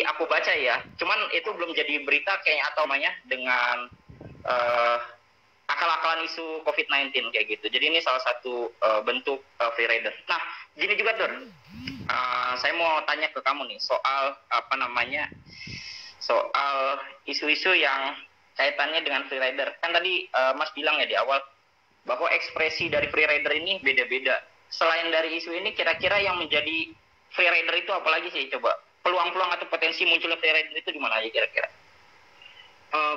aku baca ya, cuman itu belum jadi berita kayaknya atau namanya dengan uh, akal-akalan isu COVID-19 kayak gitu. Jadi ini salah satu bentuk free rider. Nah, gini juga Tur, saya mau tanya ke kamu nih soal apa namanya, soal isu-isu yang kaitannya dengan free rider. Kan tadi Mas bilang ya di awal bahwa ekspresi dari free rider ini beda-beda. Selain dari isu ini, kira-kira yang menjadi free rider itu apalagi sih? Coba peluang-peluang atau potensi munculnya free rider itu di mana aja kira-kira?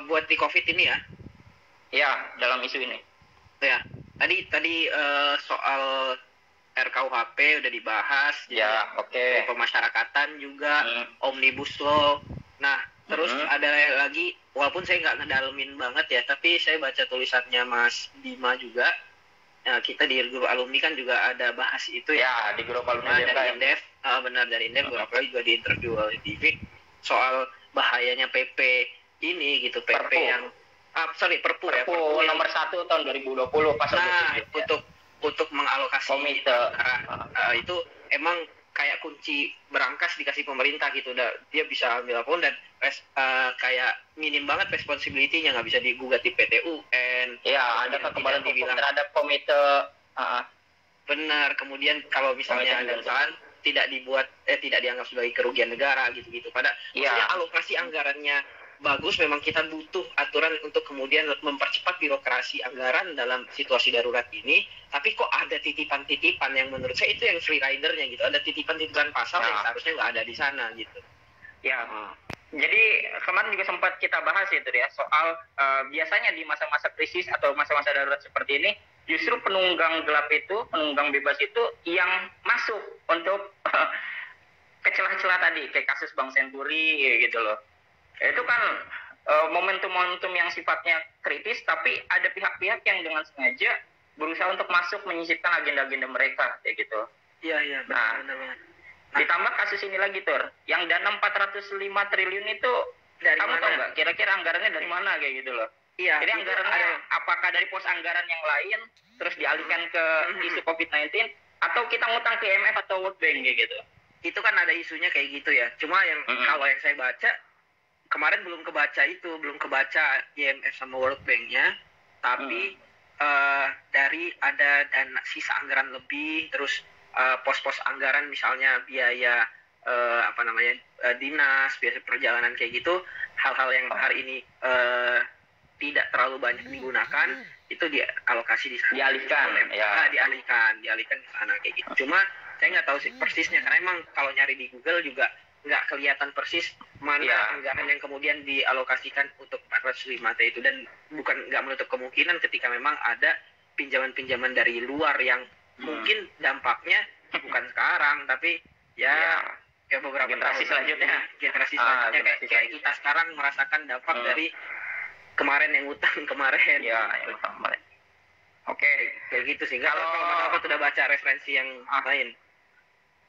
Buat di COVID ini ya? Ya, dalam isu ini. Ya, tadi soal RKUHP udah dibahas. Ya, oke. Pemasyarakatan juga, Omnibus Law. Nah, terus ada lagi, walaupun saya nggak ngedalemin banget ya, tapi saya baca tulisannya Mas Bima juga. Kita di grup alumni kan juga ada bahas itu ya di grup alumni dari Indef. Benar, dari Indef. Beberapa kali juga diinterview oleh TV soal bahayanya PP ini gitu, PP yang Perpu nomor 1 tahun 2020 pasal 27 untuk mengalokasi komite. Itu emang kayak kunci berangkas dikasih pemerintah gitu, dia bisa ambil apapun dan kayak minim banget responsibility-nya, nggak bisa digugat di PT UN. Ya, ada kekebalan dibilang terhadap komite. Benar. Kemudian kalau misalnya ada kesalahan tidak dianggap sebagai kerugian negara gitu-gitu. Maksudnya alokasi anggarannya bagus, memang kita butuh aturan untuk kemudian mempercepat birokrasi anggaran dalam situasi darurat ini, tapi kok ada titipan-titipan yang menurut saya itu yang free rider-nya gitu, ada titipan-titipan pasal yang seharusnya nggak ada di sana gitu. Ya, jadi kemarin juga sempat kita bahas itu ya, soal biasanya di masa-masa krisis atau masa-masa darurat seperti ini, justru penunggang gelap itu, penunggang bebas itu yang masuk untuk ke celah-celah tadi, kayak kasus Bank Senturi gitu loh. Itu kan momentum-momentum yang sifatnya kritis, tapi ada pihak-pihak yang dengan sengaja berusaha untuk masuk menyisipkan agenda-agenda mereka kayak gitu. Iya, benar. Ditambah kasus ini lagi Tur, yang dana 405 triliun itu dari kamu tahu nggak kira-kira anggarannya dari mana kayak gitu loh. Iya. Jadi anggarannya apakah dari pos anggaran yang lain terus dialihkan ke isu COVID-19 atau kita ngutang ke IMF atau World Bank kayak gitu. Itu kan ada isunya kayak gitu ya. Cuma yang kalau yang saya baca kemarin belum kebaca IMF sama World Bank-nya, tapi dari ada dana sisa anggaran lebih, terus pos-pos anggaran misalnya biaya dinas, biaya perjalanan kayak gitu, hal-hal yang hari ini tidak terlalu banyak digunakan, itu dialokasi di sana. Dialihkan ke sana kayak gitu. Cuma saya nggak tahu sih persisnya, karena emang kalau nyari di Google juga nggak kelihatan persis mana anggaran yang kemudian dialokasikan untuk 405 T itu, dan nggak menutup kemungkinan ketika memang ada pinjaman-pinjaman dari luar yang mungkin dampaknya bukan sekarang, tapi ya beberapa generasi selanjutnya kayak kita sekarang merasakan dampak dari kemarin yang utang kemarin. Oke, kayak gitu sih. Kalau Mas sudah baca referensi yang lain.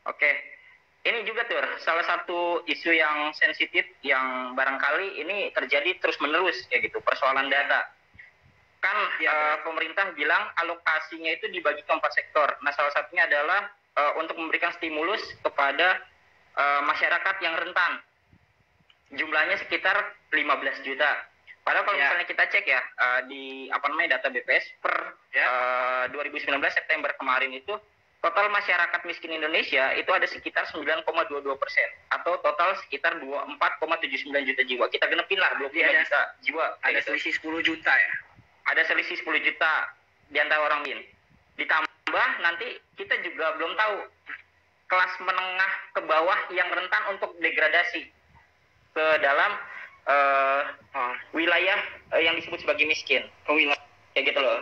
Oke. Ini juga Tur, salah satu isu yang sensitif yang barangkali ini terjadi terus-menerus kayak gitu, persoalan data. Kan pemerintah bilang alokasinya itu dibagi ke 4 sektor. Nah, salah satunya adalah untuk memberikan stimulus kepada masyarakat yang rentan. Jumlahnya sekitar 15 juta. Padahal kalau misalnya kita cek ya di data BPS per 2019 September kemarin itu, total masyarakat miskin Indonesia itu ada sekitar 9,22% atau total sekitar 24,79 juta jiwa. Kita genepin lah 25 juta jiwa. Ada selisih 10 juta ya? Ada selisih 10 juta di antara orang miskin. Ditambah nanti kita juga belum tahu kelas menengah ke bawah yang rentan untuk degradasi ke dalam wilayah yang disebut sebagai miskin. Kayak gitu loh.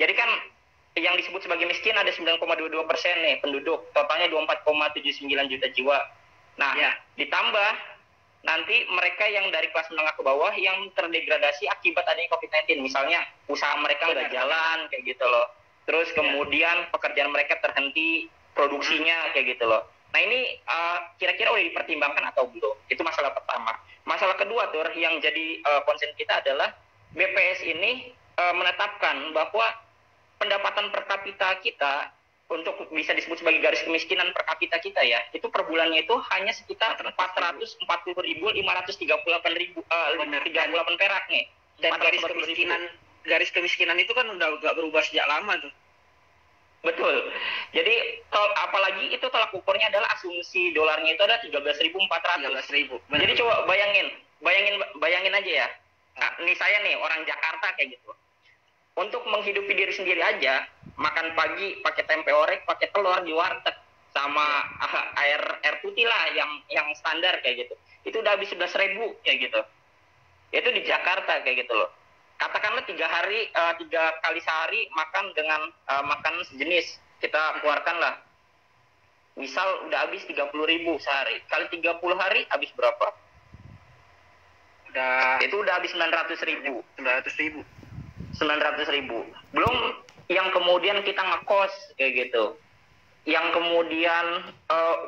Jadi kan yang disebut sebagai miskin ada 9,22% nih penduduk, totalnya 24,79 juta jiwa. Nah, ditambah nanti mereka yang dari kelas menengah ke bawah yang terdegradasi akibat adanya COVID-19, misalnya usaha mereka nggak jalan kayak gitu loh. Terus kemudian pekerjaan mereka terhenti produksinya kayak gitu loh. Nah ini kira-kira udah dipertimbangkan atau belum? Itu masalah pertama. Masalah kedua Tur yang jadi concern kita adalah BPS ini menetapkan bahwa pendapatan per kapita kita untuk bisa disebut sebagai garis kemiskinan per kapita kita ya, itu per bulannya itu hanya sekitar 440.538 perak nih. Dan garis kemiskinan itu kan udah gak berubah sejak lama tuh. Betul. Jadi apalagi itu tolak ukurnya adalah asumsi dolarnya itu ada 13.400. 13.000. Jadi coba bayangin aja ya. Nah, ini saya nih orang Jakarta kayak gitu. Untuk menghidupi diri sendiri aja, makan pagi pakai tempe orek, pakai telur di warteg sama air putih lah yang standar kayak gitu. Itu udah habis 11.000 kayak gitu. Itu di Jakarta kayak gitu loh. Katakanlah 3 kali sehari makan dengan makan sejenis, kita keluarkanlah misal udah habis 30.000 sehari, kali 30 hari habis berapa? Itu udah habis 900.000. 900.000. Belum yang kemudian kita ngekos kayak gitu, yang kemudian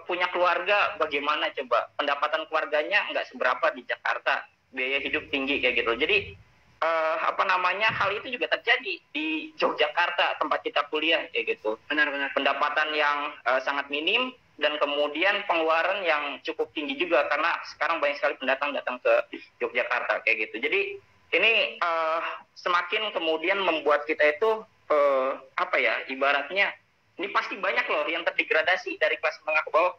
punya keluarga, bagaimana coba pendapatan keluarganya nggak seberapa di Jakarta, biaya hidup tinggi kayak gitu. Jadi hal itu juga terjadi di Yogyakarta tempat kita kuliah kayak gitu. Benar-benar. Pendapatan yang sangat minim dan kemudian pengeluaran yang cukup tinggi juga karena sekarang banyak sekali pendatang datang ke Yogyakarta kayak gitu. Jadi ini semakin kemudian membuat kita itu ibaratnya ini pasti banyak loh yang terdegradasi dari kelas menengah ke bawah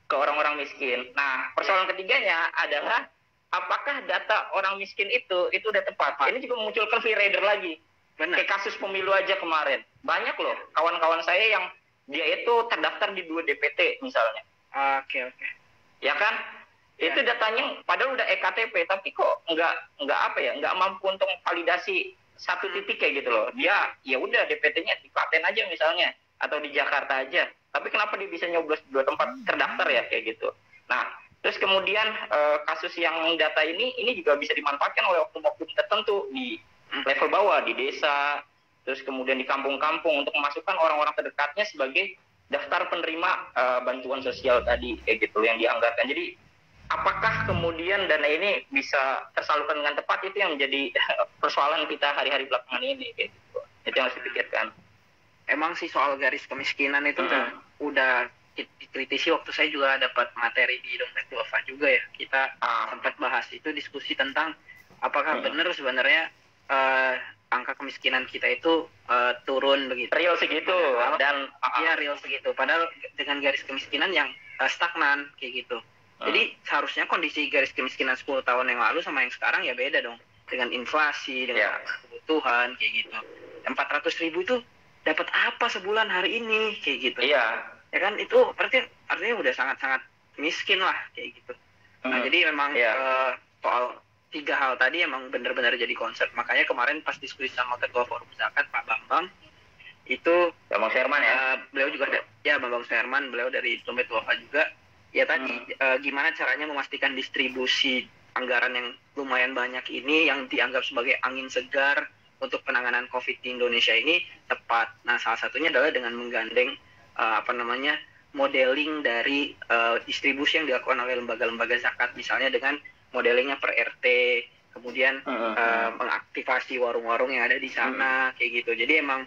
ke orang-orang miskin. Nah, persoalan ketiganya adalah apakah data orang miskin itu udah tepat? Ini juga memunculkan free rider lagi. Benar. Kayak kasus pemilu aja kemarin. Banyak loh kawan-kawan saya yang dia itu terdaftar di 2 DPT misalnya. Oke. Ya kan? Ya. Itu datanya padahal udah EKTP tapi kok nggak mampu untuk validasi satu titik kayak gitu loh. Dia ya udah DPT-nya di Klaten aja misalnya atau di Jakarta aja. Tapi kenapa dia bisa nyoblos 2 tempat terdaftar ya kayak gitu. Nah, terus kemudian kasus yang data ini juga bisa dimanfaatkan oleh oknum-oknum tertentu di level bawah, di desa, terus kemudian di kampung-kampung untuk memasukkan orang-orang terdekatnya sebagai daftar penerima bantuan sosial tadi kayak gitu yang dianggarkan. Jadi apakah kemudian dana ini bisa tersalurkan dengan tepat, itu yang menjadi persoalan kita hari-hari belakangan ini kayak gitu. Itu yang harus dipikirkan. Emang sih soal garis kemiskinan itu udah dikritisi. Waktu saya juga dapat materi di Dompet Duafa juga ya, kita sempat bahas itu, diskusi tentang apakah benar sebenarnya angka kemiskinan kita itu turun begitu, real segitu, dan real segitu, padahal dengan garis kemiskinan yang stagnan kayak gitu. Jadi seharusnya kondisi garis kemiskinan 10 tahun yang lalu sama yang sekarang ya beda dong, dengan inflasi, dengan kebutuhan kayak gitu. 400.000 itu dapat apa sebulan hari ini kayak gitu. Ya kan, itu artinya udah sangat-sangat miskin lah kayak gitu. Nah, jadi memang soal 3 hal tadi emang benar-benar jadi concern. Makanya kemarin pas diskusi sama Ketua Forum Zakat Pak Bambang itu, Bambang Sherman ya, beliau juga Bambang Sherman, beliau dari Dompet Duafa juga ya tadi gimana caranya memastikan distribusi anggaran yang lumayan banyak ini yang dianggap sebagai angin segar untuk penanganan COVID di Indonesia ini tepat. Nah, salah satunya adalah dengan menggandeng modeling dari distribusi yang dilakukan oleh lembaga-lembaga zakat, misalnya dengan modelingnya per RT, kemudian mengaktifasi warung-warung yang ada di sana kayak gitu. Jadi emang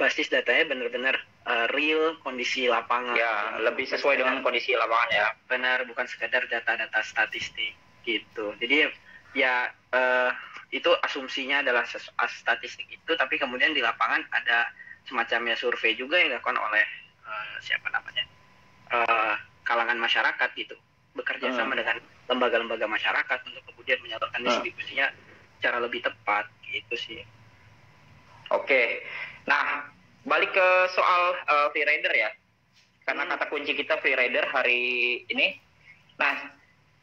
basis datanya benar-benar real kondisi lapangan. Ya, lebih sesuai dengan kondisi lapangan ya. Benar, bukan sekedar data-data statistik gitu. Jadi ya itu asumsinya adalah statistik itu, tapi kemudian di lapangan ada semacamnya survei juga yang dilakukan oleh kalangan masyarakat gitu, bekerja sama dengan lembaga-lembaga masyarakat untuk kemudian menyalurkan distribusinya secara lebih tepat gitu sih. Oke. Nah, balik ke soal free rider ya, karena kata kunci kita free rider hari ini. Nah,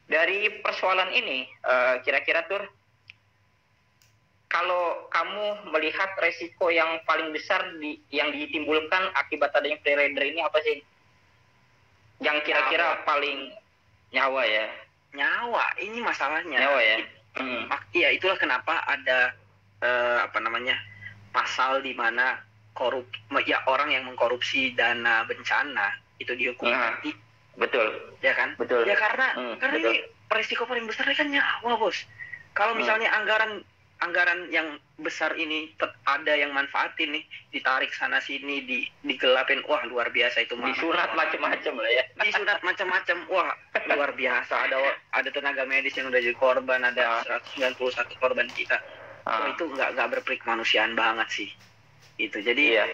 dari persoalan ini kira-kira Tur, kalau kamu melihat resiko yang paling besar yang ditimbulkan akibat adanya free rider ini apa sih? Yang kira-kira paling nyawa ya? Nyawa, ini masalahnya. Nyawa ya? Iya, itulah kenapa ada pasal di mana orang yang mengkorupsi dana bencana itu dihukum mati. Betul. Ya kan? Betul. Ya karena ini resiko paling besar kan nyawa, Bos. Kalau misalnya anggaran anggaran yang besar ini ada yang manfaatin nih, ditarik sana sini, digelapin, wah luar biasa itu mah. Disunat macam-macam lah ya. Disunat macam-macam, wah luar biasa. Ada tenaga medis yang udah jadi korban, ada 191 korban kita. Wah itu nggak berperi kemanusiaan banget sih. Itu jadi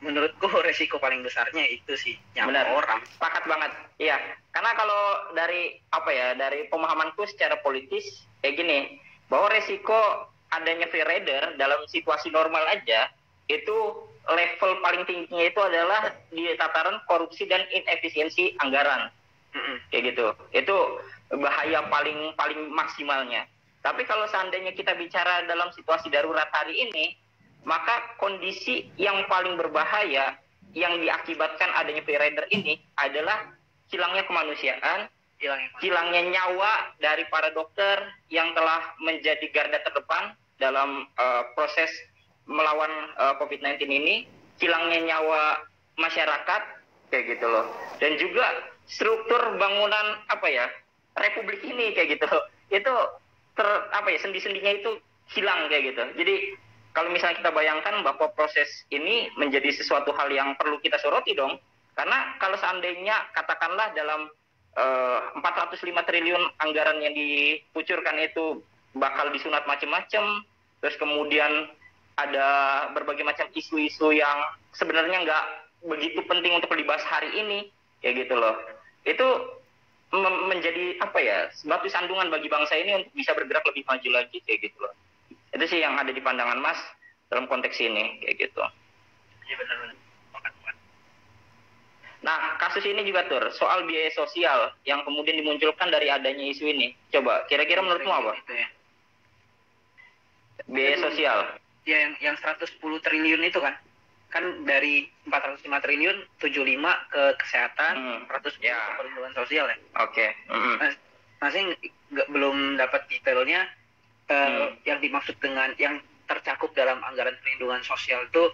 menurutku resiko paling besarnya itu sih nyawa orang. Sepakat banget. Iya. Karena kalau dari dari pemahamanku secara politis kayak gini, bahwa resiko adanya free rider dalam situasi normal aja itu level paling tingginya itu adalah di tataran korupsi dan inefisiensi anggaran. Kayak gitu. Itu bahaya paling maksimalnya. Tapi kalau seandainya kita bicara dalam situasi darurat hari ini, maka kondisi yang paling berbahaya yang diakibatkan adanya free rider ini adalah hilangnya kemanusiaan, hilangnya nyawa dari para dokter yang telah menjadi garda terdepan dalam proses melawan COVID-19 ini, hilangnya nyawa masyarakat kayak gitu loh. Dan juga struktur bangunan republik ini kayak gitu. Itu sendi-sendinya itu hilang kayak gitu. Jadi kalau misalnya kita bayangkan bahwa proses ini menjadi sesuatu hal yang perlu kita soroti dong, karena kalau seandainya katakanlah dalam 405 triliun anggaran yang dikucurkan itu bakal disunat macam-macam, terus kemudian ada berbagai macam isu-isu yang sebenarnya nggak begitu penting untuk dibahas hari ini, ya gitu loh. Itu menjadi batu sandungan bagi bangsa ini untuk bisa bergerak lebih maju lagi kayak gitu loh. Itu sih yang ada di pandangan Mas dalam konteks ini kayak gitu. Iya benar-benar. Nah, kasus ini juga soal biaya sosial yang kemudian dimunculkan dari adanya isu ini. Coba, kira-kira menurutmu apa? Biaya sosial. Ya, yang 110 triliun itu kan dari 405 triliun 75 ke kesehatan, 110 ke perlindungan sosial ya. Oke. Masih belum dapat detailnya. Yang dimaksud dengan yang tercakup dalam anggaran perlindungan sosial itu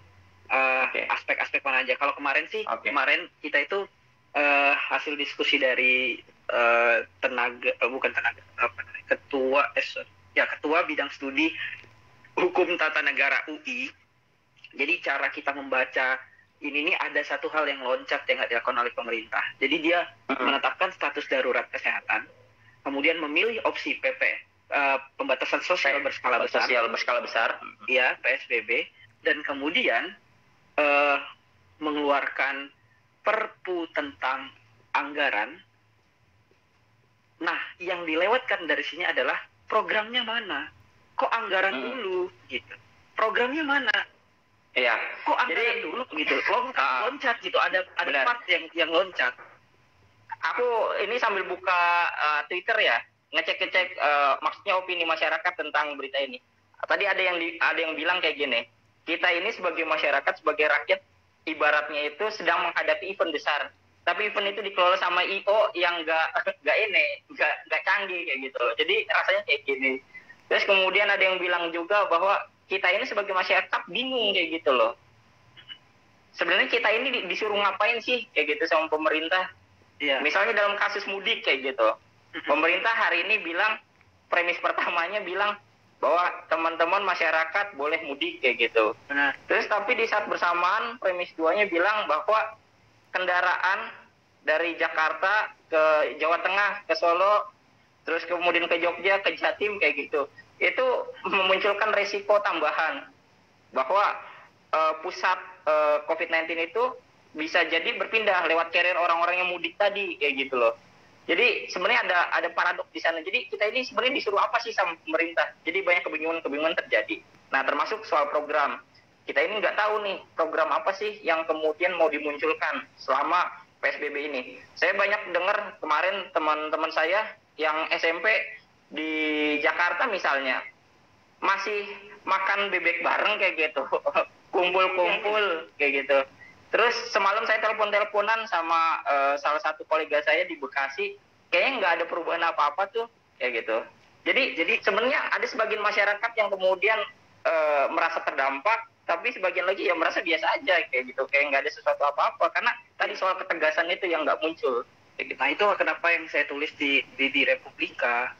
aspek-aspek mana aja. Kalau kemarin sih, kemarin kita itu hasil diskusi dari ketua bidang studi hukum tata negara UI. Jadi cara kita membaca ini ada satu hal yang loncat yang nggak dilakukan oleh pemerintah. Jadi dia menetapkan status darurat kesehatan, kemudian memilih opsi pembatasan sosial berskala besar, ya PSBB, dan kemudian mengeluarkan Perpu tentang anggaran. Nah, yang dilewatkan dari sini adalah programnya mana? Kok anggaran dulu gitu? Programnya mana? Iya. Kok anggaran dulu gitu? Loncat gitu. Ada part yang loncat. Aku ini sambil buka Twitter ya, ngecek maksudnya opini masyarakat tentang berita ini. Tadi ada yang bilang kayak gini, kita ini sebagai masyarakat, sebagai rakyat, ibaratnya itu sedang menghadapi event besar, tapi event itu dikelola sama IO yang nggak canggih kayak gitu loh. Jadi rasanya kayak gini. Terus kemudian ada yang bilang juga bahwa kita ini sebagai masyarakat bingung kayak gitu loh. Sebenarnya kita ini disuruh ngapain sih kayak gitu sama pemerintah? Iya. Misalnya dalam kasus mudik kayak gitu. Pemerintah hari ini bilang, premis pertamanya bilang bahwa teman-teman masyarakat boleh mudik kayak gitu. Benar. Terus tapi di saat bersamaan premis 2-nya bilang bahwa kendaraan dari Jakarta ke Jawa Tengah, ke Solo, terus kemudian ke Jogja, ke Jatim kayak gitu. Itu memunculkan resiko tambahan bahwa pusat COVID-19 itu bisa jadi berpindah lewat carrier orang-orang yang mudik tadi kayak gitu loh. Jadi sebenarnya ada paradoks di sana. Jadi kita ini sebenarnya disuruh apa sih sama pemerintah? Jadi banyak kebingungan terjadi. Nah, termasuk soal program. Kita ini nggak tahu nih program apa sih yang kemudian mau dimunculkan selama PSBB ini. Saya banyak dengar kemarin teman-teman saya yang SMP di Jakarta misalnya masih makan bebek bareng kayak gitu, kumpul-kumpul kayak gitu. Terus semalam saya telepon-teleponan sama salah satu kolega saya di Bekasi, kayaknya nggak ada perubahan apa-apa tuh, kayak gitu. Jadi sebenarnya ada sebagian masyarakat yang kemudian merasa terdampak, tapi sebagian lagi ya merasa biasa aja, kayak gitu, kayak nggak ada sesuatu apa-apa. Karena tadi soal ketegasan itu yang nggak muncul. Nah itu kenapa yang saya tulis di Republika,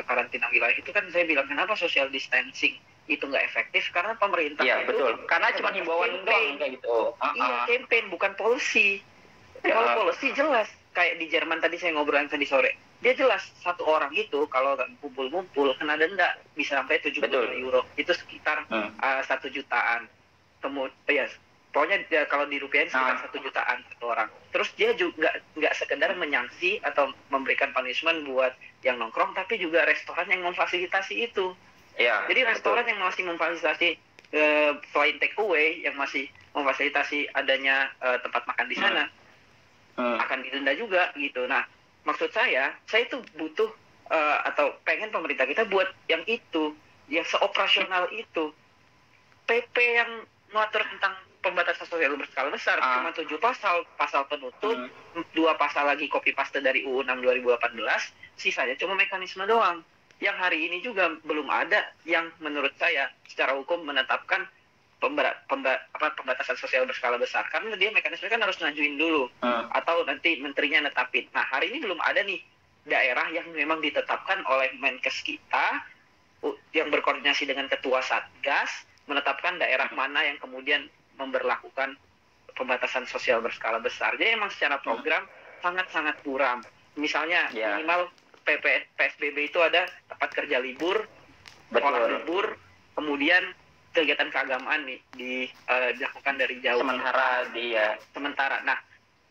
karantina wilayah itu kan saya bilang kenapa social distancing itu nggak efektif karena pemerintah itu betul karena cuma himbauan doang kayak gitu. Iya, campaign bukan policy. Kalau policy jelas kayak di Jerman tadi saya ngobrol tadi sore, dia jelas satu orang itu kalau nggak ngumpul kena denda bisa sampai 70 euro, itu sekitar 1 jutaan. Kemudian pokoknya kalau dirupiahin sekitar 1 jutaan satu orang. Terus dia juga nggak sekedar menyangsi atau memberikan punishment buat yang nongkrong, tapi juga restoran yang memfasilitasi itu. Ya, jadi restoran yang masih memfasilitasi selain take away, yang masih memfasilitasi adanya tempat makan di sana, akan didenda juga gitu. Nah, maksud saya itu butuh atau pengen pemerintah kita buat yang itu, yang seoperasional itu. PP yang mengatur tentang pembatasan sosial berskala besar cuma 7 pasal penutup, 2 pasal lagi copy paste dari UU 6 2018, sisanya cuma mekanisme doang. Yang hari ini juga belum ada yang menurut saya secara hukum menetapkan pembatasan sosial berskala besar, karena dia mekanisme kan harus ngajuin dulu atau nanti menterinya netapin. Nah, hari ini belum ada nih daerah yang memang ditetapkan oleh Menkes kita yang berkoordinasi dengan ketua Satgas menetapkan daerah mana yang kemudian memberlakukan pembatasan sosial berskala besar. Jadi emang secara program sangat-sangat kurang. Misalnya minimal PSBB itu ada tempat kerja libur, sekolah libur, kemudian kegiatan keagamaan nih dilakukan dari jauh. Sementara. Nah,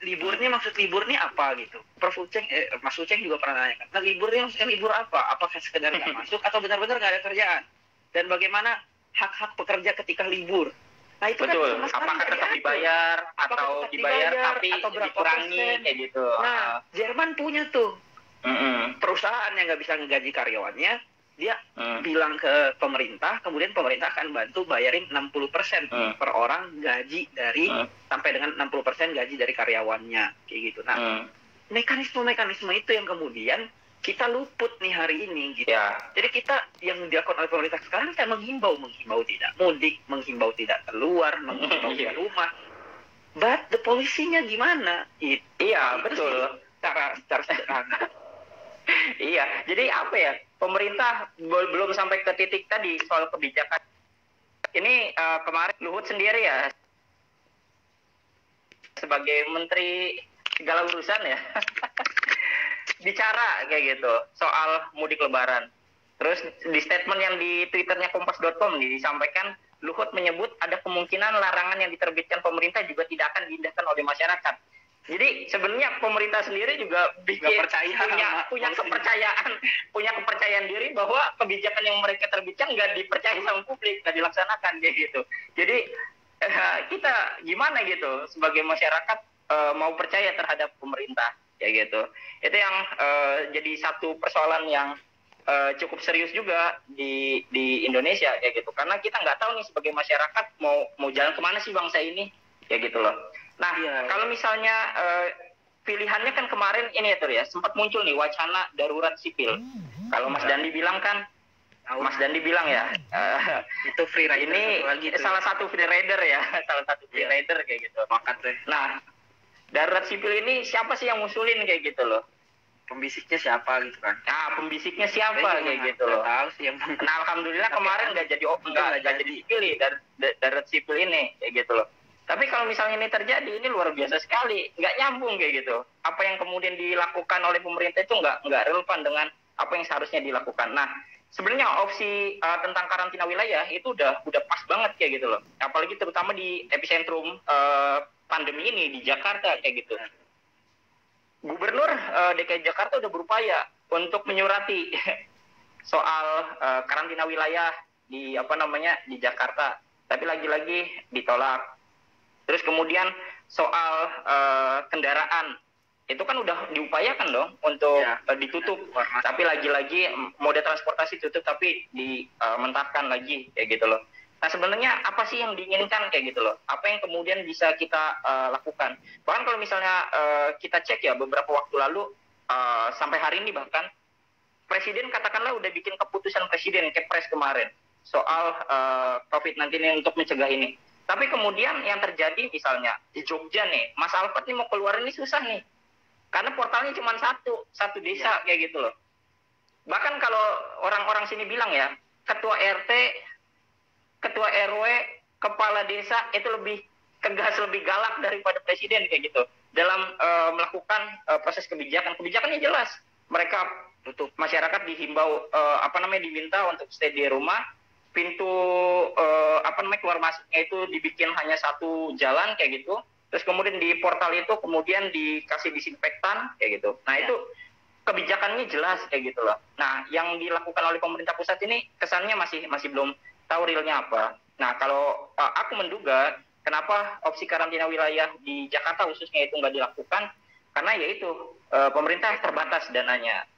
liburnya maksud liburnya apa gitu? Prof Uceng, Mas Uceng juga pernah nanya kan. Nah, liburnya maksudnya libur apa? Apakah sekedar nggak masuk atau benar-benar nggak ada kerjaan? Dan bagaimana hak-hak pekerja ketika libur? Nah, itu betul. Kan apakah tetap dibayar atau dibayar tapi atau dikurangi kayak gitu? Nah, Jerman punya tuh perusahaan yang nggak bisa ngegaji karyawannya, dia bilang ke pemerintah, kemudian pemerintah akan bantu bayarin 60% per orang gaji dari sampai dengan 60% gaji dari karyawannya kayak gitu. Nah, mekanisme itu yang kemudian kita luput nih hari ini gitu. Jadi kita yang dilakukan oleh pemerintah sekarang kan menghimbau tidak mudik, menghimbau tidak keluar, menghimbau di rumah. But the policy-nya gimana? Betul. Secara sederhana. Iya, jadi apa ya? Pemerintah belum sampai ke titik tadi soal kebijakan. Ini kemarin Luhut sendiri ya sebagai menteri segala urusan ya bicara kayak gitu soal mudik lebaran. Terus di statement yang di Twitternya Kompas.com disampaikan Luhut menyebut ada kemungkinan larangan yang diterbitkan pemerintah juga tidak akan diindahkan oleh masyarakat. Jadi sebenarnya pemerintah sendiri juga punya kepercayaan diri bahwa kebijakan yang mereka terbitkan nggak dipercaya sama publik, nggak dilaksanakan kayak gitu. Jadi kita gimana gitu sebagai masyarakat mau percaya terhadap pemerintah kayak gitu. Itu yang jadi satu persoalan yang cukup serius juga di Indonesia kayak gitu. Karena kita nggak tahu nih sebagai masyarakat mau jalan kemana sih bangsa ini kayak gitu loh. Nah, kalau misalnya pilihannya kan kemarin ini ya sempat muncul nih wacana darurat sipil. Kalau Mas Dandi bilang kan, itu free rider ini salah satu free rider ya, kayak gitu. Nah, darurat sipil ini siapa sih yang ngusulin kayak gitu loh? Pembisiknya siapa gitu kan? Nah, pembisiknya siapa kayak gitu loh? Tahu sih yang. Nah, alhamdulillah kemarin nggak jadi dipilih darurat sipil ini kayak gitu loh. Tapi kalau misalnya ini terjadi, ini luar biasa sekali, nggak nyambung kayak gitu. Apa yang kemudian dilakukan oleh pemerintah itu nggak relevan dengan apa yang seharusnya dilakukan. Nah, sebenarnya opsi tentang karantina wilayah itu udah pas banget kayak gitu loh. Apalagi terutama di epicentrum pandemi ini di Jakarta kayak gitu. Gubernur DKI Jakarta udah berupaya untuk menyurati soal karantina wilayah di Jakarta, tapi lagi-lagi ditolak. Terus kemudian soal kendaraan itu kan udah diupayakan dong untuk ditutup, tapi lagi-lagi moda transportasi tutup tapi dimentahkan lagi kayak gitu loh. Nah, sebenarnya apa sih yang diinginkan kayak gitu loh? Apa yang kemudian bisa kita lakukan? Bahkan kalau misalnya kita cek ya beberapa waktu lalu sampai hari ini bahkan Presiden katakanlah udah bikin keputusan Presiden Kepres kemarin soal COVID-19 ini untuk mencegah ini. Tapi kemudian yang terjadi misalnya di Jogja nih, Mas Alfred nih mau keluar ini susah nih. Karena portalnya cuma satu desa kayak gitu loh. Bahkan kalau orang-orang sini bilang ya, ketua RT, ketua RW, kepala desa itu lebih tegas, lebih galak daripada presiden kayak gitu dalam melakukan proses kebijakan. Kebijakannya jelas. Mereka masyarakat dihimbau diminta untuk stay di rumah. Pintu keluar masuknya itu dibikin hanya satu jalan kayak gitu. Terus kemudian di portal itu kemudian dikasih disinfektan kayak gitu. Nah, itu kebijakannya jelas kayak gitu loh. Nah, yang dilakukan oleh pemerintah pusat ini kesannya masih belum tahu realnya apa. Nah, kalau aku menduga kenapa opsi karantina wilayah di Jakarta khususnya itu nggak dilakukan, karena yaitu pemerintah terbatas dananya,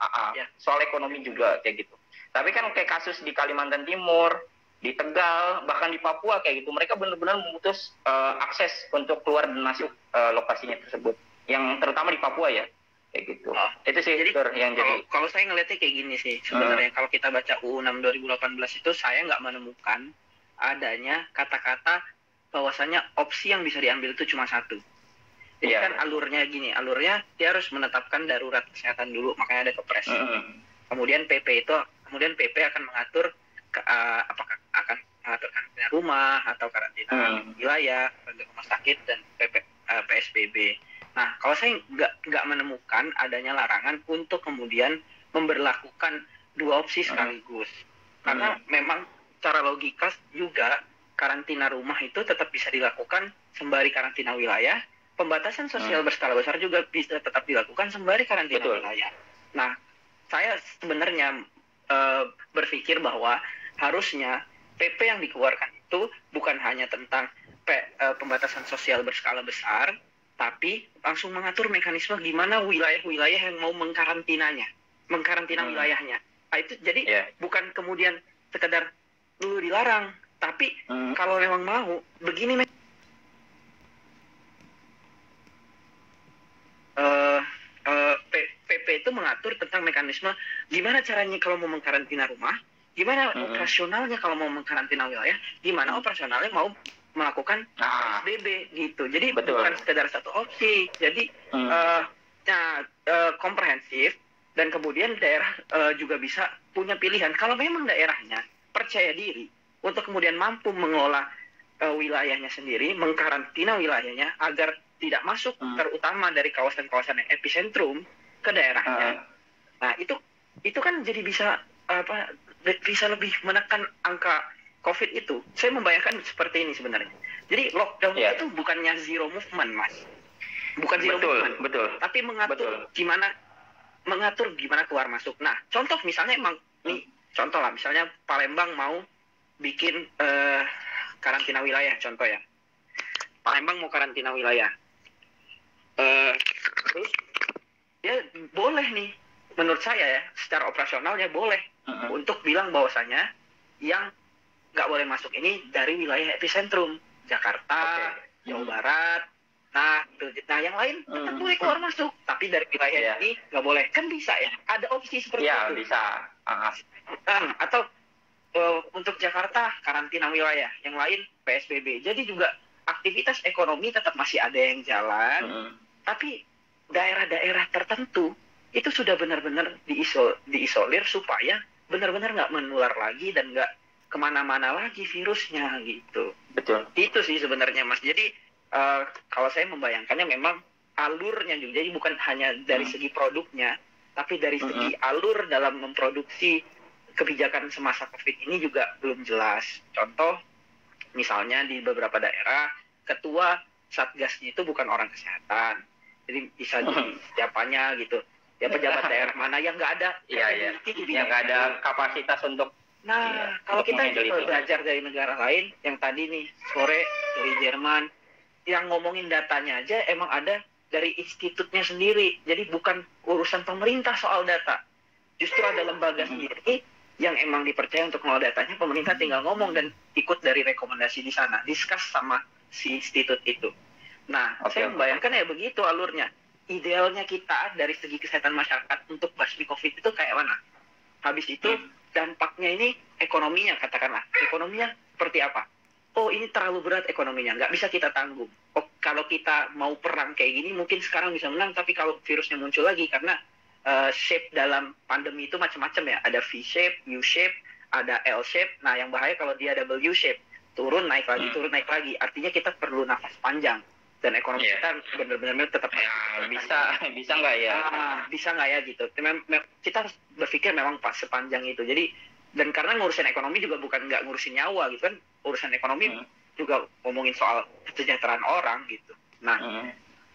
soal ekonomi juga kayak gitu. Tapi kan kayak kasus di Kalimantan Timur, di Tegal, bahkan di Papua kayak gitu, mereka benar-benar memutus akses untuk keluar dan masuk lokasinya tersebut. Yang terutama di Papua ya, kayak gitu. Itu sih jadi yang jadi. Kalau saya ngelihatnya kayak gini sih sebenarnya, kalau kita baca UU 6 2018 itu saya nggak menemukan adanya kata-kata bahwasanya opsi yang bisa diambil itu cuma satu. Jadi kan alurnya gini, alurnya dia harus menetapkan darurat kesehatan dulu, makanya ada Kepres. Kemudian PP akan mengatur apakah akan mengatur karantina rumah atau karantina wilayah, karantina rumah sakit dan PSBB. Nah, kalau saya nggak menemukan adanya larangan untuk kemudian memberlakukan dua opsi sekaligus, karena memang secara logika juga karantina rumah itu tetap bisa dilakukan sembari karantina wilayah, pembatasan sosial berskala besar juga bisa tetap dilakukan sembari karantina wilayah. Nah, saya sebenarnya berpikir bahwa harusnya PP yang dikeluarkan itu bukan hanya tentang pembatasan sosial berskala besar, tapi langsung mengatur mekanisme gimana wilayah-wilayah yang mau mengkarantina wilayahnya. Nah, itu jadi bukan kemudian sekedar dulu dilarang, tapi kalau memang mau begini PP itu mengatur tentang mekanisme gimana caranya kalau mau mengkarantina rumah, gimana operasionalnya kalau mau mengkarantina wilayah, gimana operasionalnya mau melakukan PSBB gitu. Jadi bukan sekedar satu opsi. Jadi komprehensif, dan kemudian daerah juga bisa punya pilihan. Kalau memang daerahnya percaya diri untuk kemudian mampu mengelola wilayahnya sendiri, mengkarantina wilayahnya agar tidak masuk terutama dari kawasan-kawasan yang epicentrum ke daerahnya. Nah, itu kan jadi bisa lebih menekan angka COVID itu. Saya membayangkan seperti ini sebenarnya. Jadi lockdown itu bukannya zero movement, Mas. Bukan zero movement. Betul. Tapi mengatur gimana keluar masuk. Nah, contoh misalnya contoh lah, misalnya Palembang mau bikin karantina wilayah, contoh ya. Palembang mau karantina wilayah. Terus ya boleh nih, menurut saya ya, secara operasionalnya boleh untuk bilang bahwasanya yang nggak boleh masuk ini dari wilayah epicentrum, Jakarta, Jawa Barat. Nah, yang lain tetap boleh keluar masuk, tapi dari wilayah ini nggak boleh. Kan bisa ya, ada opsi seperti itu. Bisa. Atau untuk Jakarta karantina wilayah, yang lain PSBB. Jadi juga aktivitas ekonomi tetap masih ada yang jalan, tapi daerah-daerah tertentu itu sudah benar-benar diisolir supaya benar-benar nggak menular lagi dan nggak kemana-mana lagi virusnya gitu. Betul. Itu sih sebenarnya, Mas. Jadi kalau saya membayangkannya memang alurnya juga, jadi bukan hanya dari segi produknya, tapi dari segi alur dalam memproduksi kebijakan semasa COVID ini juga belum jelas. Contoh, misalnya di beberapa daerah, ketua satgasnya itu bukan orang kesehatan. Jadi bisa jadi siapanya gitu. Ya pejabat daerah mana yang nggak ada. Yang nggak ada kapasitas untuk. Nah, kalau kita belajar dari negara lain, yang tadi nih sore dari Jerman, yang ngomongin datanya aja emang ada dari institutnya sendiri. Jadi bukan urusan pemerintah soal data. Justru ada lembaga sendiri yang emang dipercaya untuk mengelola datanya, pemerintah tinggal ngomong dan ikut dari rekomendasi di sana, discuss sama si institut itu. Nah, saya membayangkan ya begitu alurnya. Idealnya kita dari segi kesehatan masyarakat untuk basmi COVID itu kayak mana? Habis itu dampaknya ini ekonominya, katakanlah. Ekonominya seperti apa? Oh, ini terlalu berat ekonominya, nggak bisa kita tanggung. Oh, kalau kita mau perang kayak gini, mungkin sekarang bisa menang, tapi kalau virusnya muncul lagi, karena shape dalam pandemi itu macam-macam ya. Ada V shape, U shape, ada L shape. Nah, yang bahaya kalau dia W shape, turun naik lagi, turun naik lagi. Artinya kita perlu nafas panjang dan ekonomi kita benar-benar tetap bisa nggak ya? Bisa nggak ya gitu. Kita harus berpikir memang pas sepanjang itu. Jadi dan karena ngurusin ekonomi juga bukan nggak ngurusin nyawa gitu kan, urusan ekonomi juga ngomongin soal kesejahteraan orang gitu. Nah,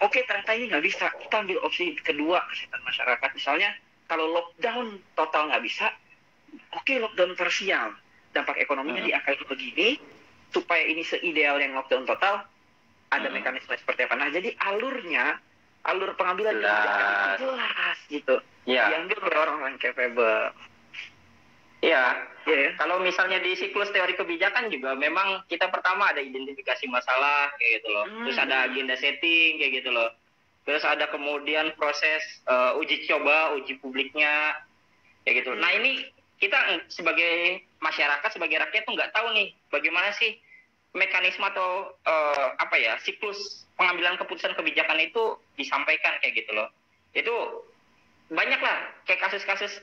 oke, ternyata ini nggak bisa. Kita ambil opsi kedua, kesehatan masyarakat. Misalnya, kalau lockdown total nggak bisa, oke, lockdown parsial. Dampak ekonominya di angka begini, supaya ini seideal yang lockdown total, ada mekanisme seperti apa. Nah, jadi alur pengambilan kebijakan jelas gitu. Diambil oleh orang-orang capable. Iya. Kalau misalnya di siklus teori kebijakan juga memang kita pertama ada identifikasi masalah kayak gitu loh. Terus ada agenda setting kayak gitu loh. Terus ada kemudian proses uji coba, uji publiknya kayak gitu. Nah, ini kita sebagai masyarakat, sebagai rakyat tuh nggak tahu nih bagaimana sih mekanisme atau siklus pengambilan keputusan kebijakan itu disampaikan kayak gitu loh. Itu banyak lah kayak kasus-kasus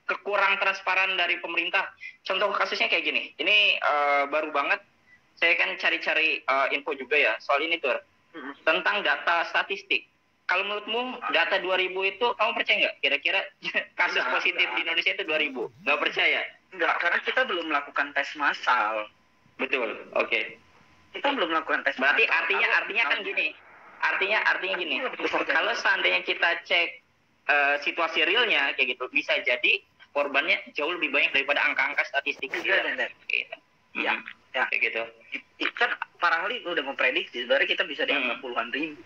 kekurang transparan dari pemerintah. Contoh kasusnya kayak gini. Ini baru banget saya kan cari-cari info juga ya soal ini tuh tentang data statistik. Kalau menurutmu data 2000 itu kamu percaya nggak? Kira-kira kasus positif di Indonesia itu 2000? Nggak percaya? Nggak, karena kita belum melakukan tes massal. Betul. Oke. Kita belum melakukan tes. Berarti artinya kan gini. Artinya gini. Kalau seandainya kita cek situasi realnya kayak gitu, bisa jadi korbannya jauh lebih banyak daripada angka-angka statistik. Iya. Kayak gitu. Kan para ahli udah memprediksi sebenarnya kita bisa di angka puluhan ribu.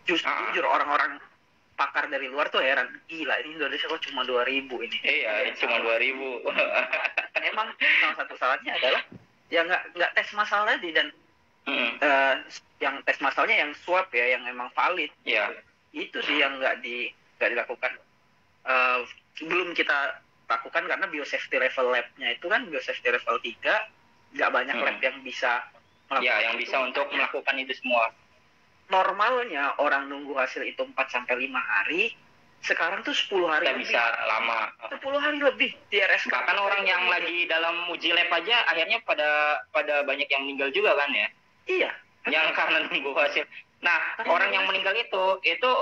Jujur orang-orang pakar dari luar tuh heran, gila ini Indonesia kok cuma 2000 ini. Iya, cuma 2000. Emang salah satu salahnya adalah ya nggak tes massal tadi dan yang tes massalnya yang swab ya, yang emang valid. Iya. Itu sih yang nggak dilakukan. Belum kita lakukan karena biosafety level lab-nya itu kan biosafety level 3, nggak banyak lab yang bisa melakukan. Ya, yang bisa untuk melakukan itu semua. Normalnya orang nunggu hasil itu 4-5 hari, sekarang tuh 10 hari lebih. Bisa lama. 10 hari lebih di RSK. Bahkan orang yang lagi dalam uji lab aja akhirnya pada banyak yang meninggal juga kan ya? Iya. Yang karena nunggu hasil. Nah, orang yang meninggal itu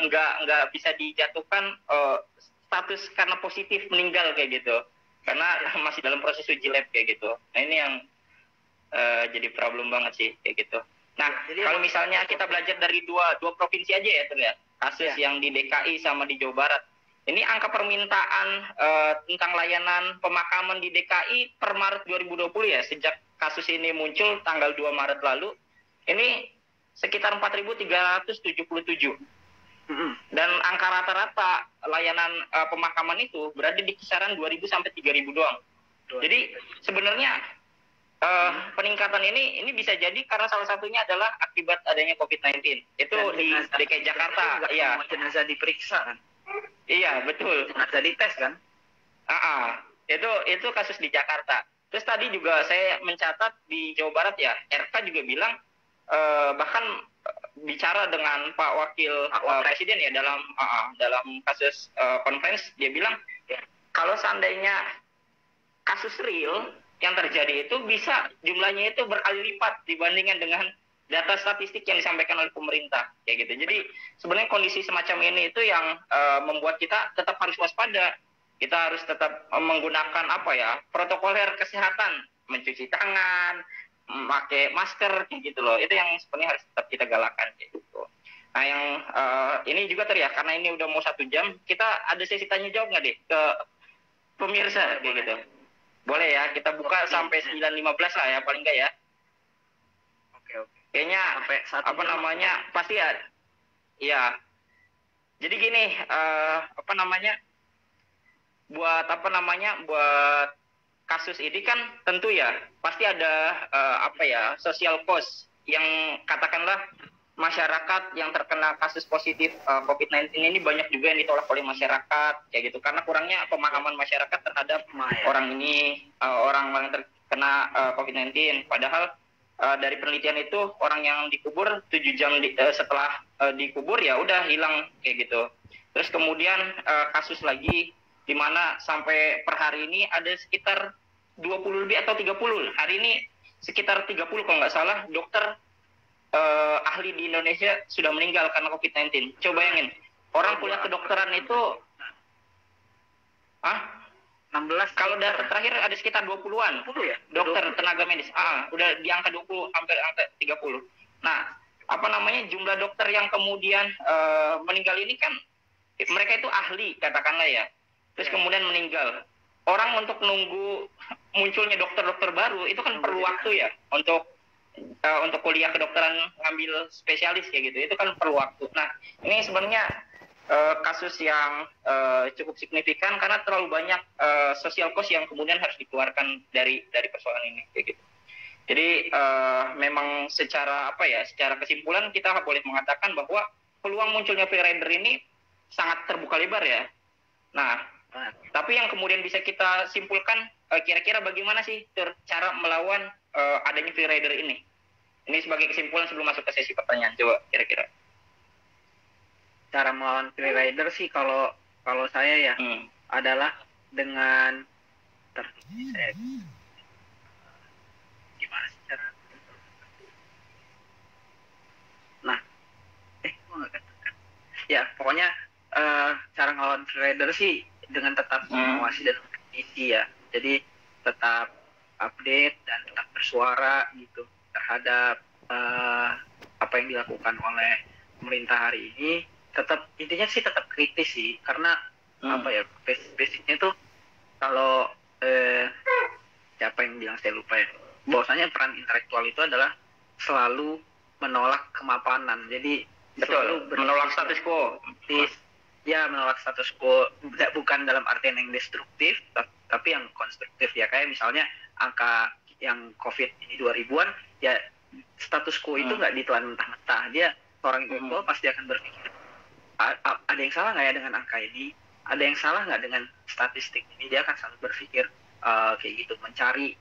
nggak bisa dijatuhkan status karena positif meninggal kayak gitu, karena masih dalam proses uji lab kayak gitu. Nah, ini yang jadi problem banget sih kayak gitu. Nah, kalau misalnya kita belajar dari dua provinsi aja ya terlihat kasus yang di DKI sama di Jawa Barat. Ini angka permintaan tentang layanan pemakaman di DKI per Maret 2020 ya, sejak kasus ini muncul tanggal 2 Maret lalu, ini sekitar 4.377. Dan angka rata-rata layanan pemakaman itu berada di kisaran 2.000 sampai 3.000 doang. Jadi sebenarnya peningkatan ini bisa jadi karena salah satunya adalah akibat adanya COVID-19. Itu di DKI Jakarta. Iya. Jenazah diperiksa kan? Iya, betul. Jenazah dites kan? Itu kasus di Jakarta. Terus tadi juga saya mencatat di Jawa Barat ya, RK juga bilang bahkan bicara dengan Pak Wakil Presiden ya dalam kasus conference, dia bilang kalau seandainya kasus real yang terjadi itu bisa jumlahnya itu berkali lipat dibandingkan dengan data statistik yang disampaikan oleh pemerintah kayak gitu. Jadi sebenarnya kondisi semacam ini itu yang membuat kita tetap harus waspada. Kita harus tetap menggunakan protokoler kesehatan, mencuci tangan, memakai masker kayak gitu loh. Itu yang sebenarnya harus tetap kita galakan kayak gitu. Nah, yang ini juga teriak karena ini udah mau 1 jam, kita ada sesi tanya jawab nggak deh ke pemirsa kayak gitu. Boleh ya, kita buka sampai 9.15 lah ya paling nggak ya. Oke. Kayaknya pasti ya. Iya. Jadi gini, buat kasus ini kan tentu ya pasti ada social cost yang katakanlah masyarakat yang terkena kasus positif COVID-19 ini banyak juga yang ditolak oleh masyarakat kayak gitu karena kurangnya pemahaman masyarakat terhadap orang ini orang yang terkena COVID-19. Padahal dari penelitian itu orang yang dikubur 7 jam setelah dikubur ya udah hilang kayak gitu. Terus kemudian kasus lagi di mana sampai per hari ini ada sekitar 20 lebih atau 30. Hari ini sekitar 30 kalau nggak salah dokter ahli di Indonesia sudah meninggal karena COVID-19. Coba bayangin, orang kuliah kedokteran itu 16. Kalau data terakhir ada sekitar 20-an. 20 ya? Dokter, tenaga medis. Udah di angka 20 hampir angka 30. Nah, apa namanya jumlah dokter yang kemudian meninggal ini kan mereka itu ahli katakanlah ya. Terus kemudian meninggal. Orang untuk nunggu munculnya dokter-dokter baru itu kan perlu waktu ya untuk kuliah kedokteran ngambil spesialis kayak gitu. Itu kan perlu waktu. Nah, ini sebenarnya kasus yang cukup signifikan karena terlalu banyak social cost yang kemudian harus dikeluarkan dari persoalan ini kayak gitu. Jadi memang secara kesimpulan kita boleh mengatakan bahwa peluang munculnya free rider ini sangat terbuka lebar ya. Nah, tapi yang kemudian bisa kita simpulkan kira-kira bagaimana sih cara melawan adanya free rider ini? Ini sebagai kesimpulan sebelum masuk ke sesi pertanyaan. Coba kira-kira. Cara melawan free rider sih kalau saya ya adalah dengan gimana sih cara? Nah, ya pokoknya cara ngelawan free rider sih dengan tetap mengawasi dan mengkritisi ya. Jadi tetap update dan tetap bersuara gitu terhadap apa yang dilakukan oleh pemerintah hari ini. Tetap intinya sih tetap kritis sih karena basicnya tuh kalau siapa yang bilang saya lupa ya, bahwasanya peran intelektual itu adalah selalu menolak kemapanan. Jadi betul, menolak status quo. Ya, menolak status quo, bukan dalam artian yang destruktif tapi yang konstruktif ya. Kayak misalnya angka yang COVID ini 2000-an ya, status quo itu nggak ditelan mentah-mentah. Dia orang intelektual pasti akan berpikir ada yang salah nggak ya dengan angka ini, ada yang salah nggak dengan statistik ini. Dia akan selalu berpikir kayak gitu, mencari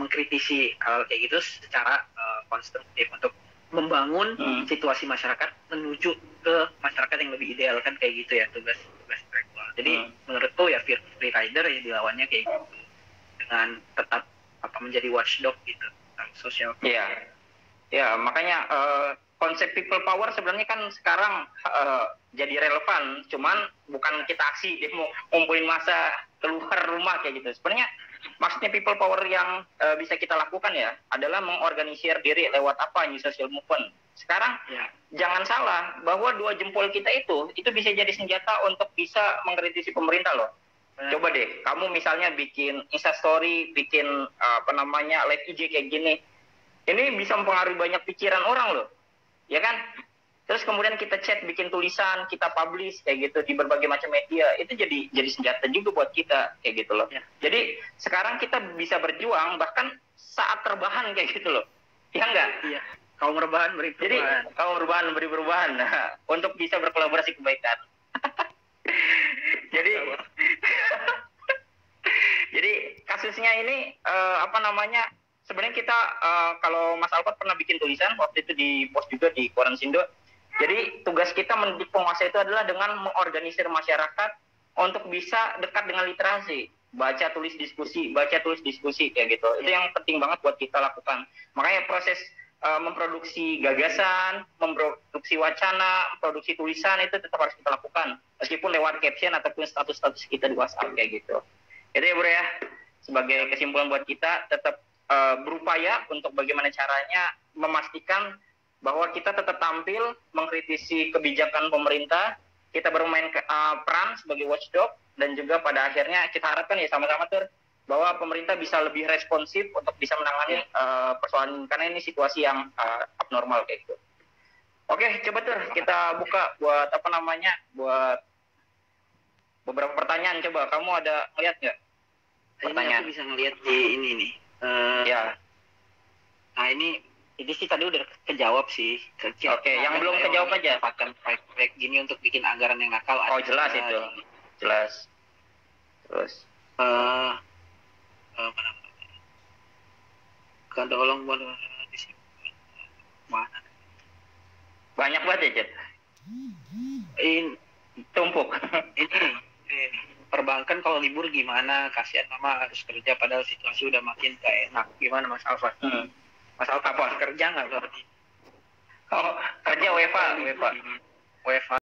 mengkritisi hal kayak gitu secara konstruktif untuk membangun situasi masyarakat menuju ke masyarakat yang lebih ideal, kan kayak gitu ya tugas intelektual. Jadi menurutku ya free rider ya dilawannya kayak gitu dengan tetap menjadi watchdog gitu tentang sosial. Ya makanya konsep people power sebenarnya kan sekarang jadi relevan, cuman bukan kita aksi demo ngumpulin massa keluar rumah kayak gitu. Sebenarnya maksudnya people power yang bisa kita lakukan ya adalah mengorganisir diri lewat new social movement. Sekarang jangan salah bahwa 2 jempol kita itu bisa jadi senjata untuk bisa mengkritisi pemerintah loh. Coba deh kamu misalnya bikin Instastory, bikin live IG kayak gini, ini bisa mempengaruhi banyak pikiran orang loh, ya kan? Terus kemudian kita chat, bikin tulisan, kita publish kayak gitu di berbagai macam media, itu jadi senjata juga buat kita kayak gitu loh. Jadi sekarang kita bisa berjuang bahkan saat terbahan kayak gitu loh, ya enggak? Iya. Kaum rebahan beri perubahan. Jadi kaum rebahan beri perubahan untuk bisa berkolaborasi kebaikan. Jadi kasusnya ini sebenarnya kita kalau Mas Alfat pernah bikin tulisan waktu itu di post juga di Koran Sindo. Jadi tugas kita mendidik penguasa itu adalah dengan mengorganisir masyarakat untuk bisa dekat dengan literasi, baca tulis diskusi kayak gitu. Itu yang penting banget buat kita lakukan. Makanya proses memproduksi gagasan, memproduksi wacana, memproduksi tulisan itu tetap harus kita lakukan, meskipun lewat caption ataupun status-status kita di WhatsApp kayak gitu. Itu ya bro ya, sebagai kesimpulan buat kita tetap berupaya untuk bagaimana caranya memastikan bahwa kita tetap tampil mengkritisi kebijakan pemerintah, kita bermain peran sebagai watchdog, dan juga pada akhirnya kita harapkan ya sama-sama bahwa pemerintah bisa lebih responsif untuk bisa menangani persoalan, karena ini situasi yang abnormal kayak gitu. Oke, coba kita buka buat buat beberapa pertanyaan. Coba kamu ada ngeliat nggak pertanyaan? Ini aku bisa ngeliat di ini nih. Nah ini sih tadi udah kejawab sih. Oke, yang belum kejawab aja. Pakai proyek gini untuk bikin anggaran yang nakal. Oh jelas itu, jelas. Terus tolong mana? Banyak banget ya, Cet. numpuk. Ini perbankan kalau libur gimana? Kasihan mama harus kerja padahal situasi udah makin gak enak. Gimana Mas Alfa? Mas Alfa apa? Kerja nggak berarti? Oh, kerja WFA.